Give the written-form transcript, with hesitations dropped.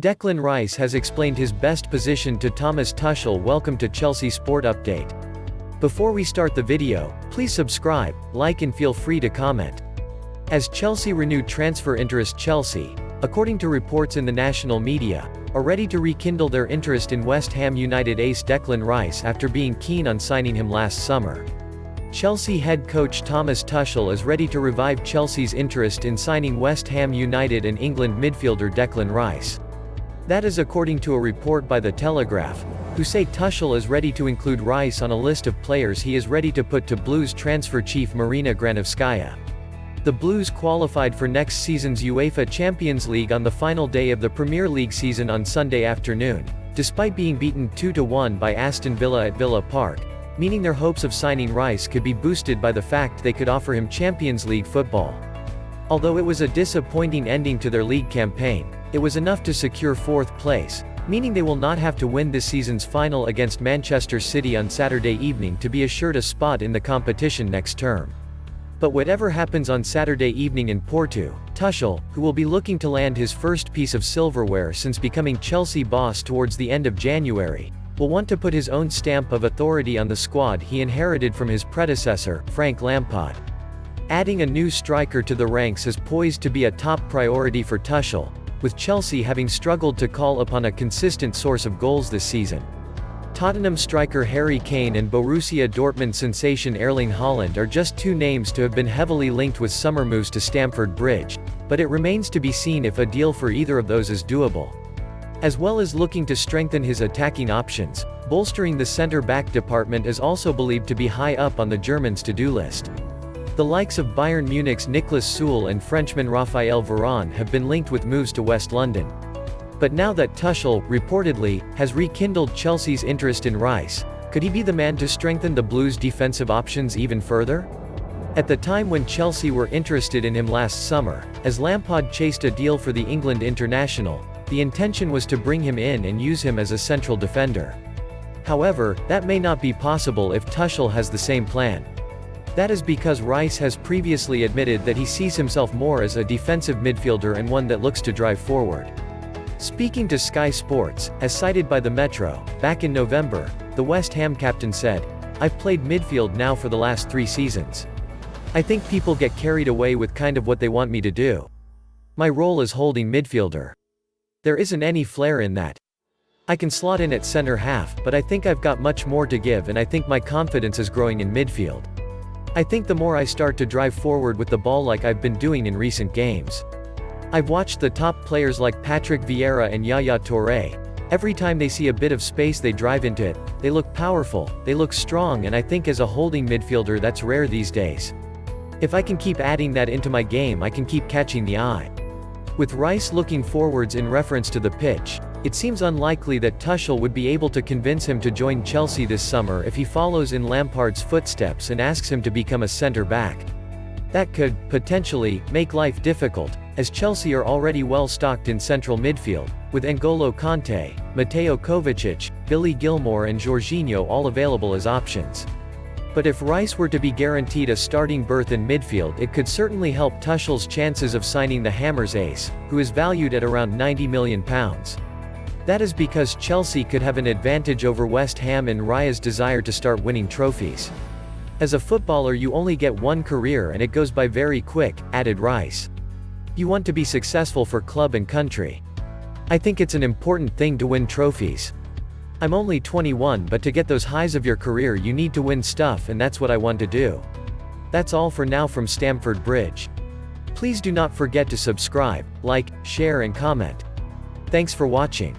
Declan Rice has explained his best position to Thomas Tuchel. Welcome to Chelsea Sport Update. Before we start the video, please subscribe, like and feel free to comment. As Chelsea renew transfer interest, Chelsea, according to reports in the national media, are ready to rekindle their interest in West Ham United ace Declan Rice after being keen on signing him last summer. Chelsea head coach Thomas Tuchel is ready to revive Chelsea's interest in signing West Ham United and England midfielder Declan Rice. That is according to a report by The Telegraph, who say Tuchel is ready to include Rice on a list of players he is ready to put to Blues transfer chief Marina Granovskaya. The Blues qualified for next season's UEFA Champions League on the final day of the Premier League season on Sunday afternoon, despite being beaten 2-1 by Aston Villa at Villa Park, meaning their hopes of signing Rice could be boosted by the fact they could offer him Champions League football. Although it was a disappointing ending to their league campaign, it was enough to secure fourth place, meaning they will not have to win this season's final against Manchester City on Saturday evening to be assured a spot in the competition next term. But whatever happens on Saturday evening in Porto, Tuchel, who will be looking to land his first piece of silverware since becoming Chelsea boss towards the end of January, will want to put his own stamp of authority on the squad he inherited from his predecessor, Frank Lampard. Adding a new striker to the ranks is poised to be a top priority for Tuchel, with Chelsea having struggled to call upon a consistent source of goals this season. Tottenham striker Harry Kane and Borussia Dortmund sensation Erling Haaland are just two names to have been heavily linked with summer moves to Stamford Bridge, but it remains to be seen if a deal for either of those is doable. As well as looking to strengthen his attacking options, bolstering the centre-back department is also believed to be high up on the Germans' to-do list. The likes of Bayern Munich's Niklas Süle and Frenchman Raphael Varane have been linked with moves to West London. But now that Tuchel, reportedly, has rekindled Chelsea's interest in Rice, could he be the man to strengthen the Blues' defensive options even further? At the time when Chelsea were interested in him last summer, as Lampard chased a deal for the England international, the intention was to bring him in and use him as a central defender. However, that may not be possible if Tuchel has the same plan. That is because Rice has previously admitted that he sees himself more as a defensive midfielder and one that looks to drive forward. Speaking to Sky Sports, as cited by the Metro, back in November, the West Ham captain said, "I've played midfield now for the last 3 seasons. I think people get carried away with kind of what they want me to do. My role is holding midfielder. There isn't any flair in that. I can slot in at center half, but I think I've got much more to give and I think my confidence is growing in midfield. I think the more I start to drive forward with the ball like I've been doing in recent games. I've watched the top players like Patrick Vieira and Yaya Touré. Every time they see a bit of space they drive into it, they look powerful, they look strong, and I think as a holding midfielder that's rare these days. If I can keep adding that into my game, I can keep catching the eye." With Rice looking forwards in reference to the pitch, it seems unlikely that Tuchel would be able to convince him to join Chelsea this summer if he follows in Lampard's footsteps and asks him to become a centre-back. That could, potentially, make life difficult, as Chelsea are already well stocked in central midfield, with N'Golo Kante, Mateo Kovacic, Billy Gilmour and Jorginho all available as options. But if Rice were to be guaranteed a starting berth in midfield, it could certainly help Tuchel's chances of signing the Hammers ace, who is valued at around £90 million. That is because Chelsea could have an advantage over West Ham in Raya's desire to start winning trophies. "As a footballer you only get one career and it goes by very quick," added Rice. "You want to be successful for club and country. I think it's an important thing to win trophies. I'm only 21, but to get those highs of your career you need to win stuff, and that's what I want to do." That's all for now from Stamford Bridge. Please do not forget to subscribe, like, share and comment. Thanks for watching.